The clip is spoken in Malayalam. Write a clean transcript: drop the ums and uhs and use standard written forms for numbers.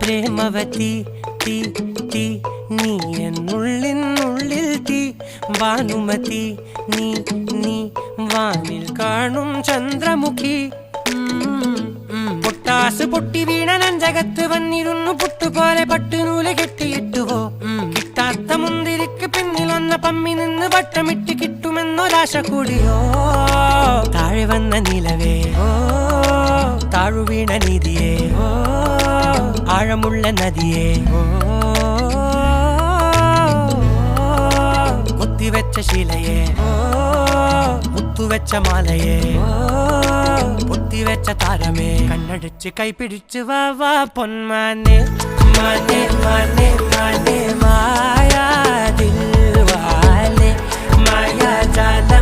പ്രേമവതി തീ തീ നീ എന്നുള്ളിൽ തീ ഭാനുമതി നീ നീ വാനിൽ കാണും ചന്ദ്രമുഖി പൊട്ടാസ് പൊട്ടി വീണ നഞ്ചകത്ത് വന്നിരുന്നു പുട്ടുപോലെ പട്ടുനൂല് കെട്ടിയിട്ടുവോ കിട്ടാത്ത മുന്തിരിക്ക് പിന്നിലൊന്ന പമ്മി നിന്ന് വട്ടമിട്ട് കിട്ടുമെന്നൊരാശ കൂടിയോ താഴെ വന്ന നിലവേ ഓ താഴു വീണ നിധിയേ ഓ ആഴമുള്ള നദിയേ ഓ കൊത്തിവെച്ച ശിലയേ ഓ മുത്തുവെച്ച മാലയേ പൊത്തിവെച്ച താരമേ കണ്ണടിച്ച് കൈപിടിച്ച് വാ വാ പൊന്മാനെ മാനെ മാനെ മാനെ മായാ ദിൽവാലെ മായാ ജാല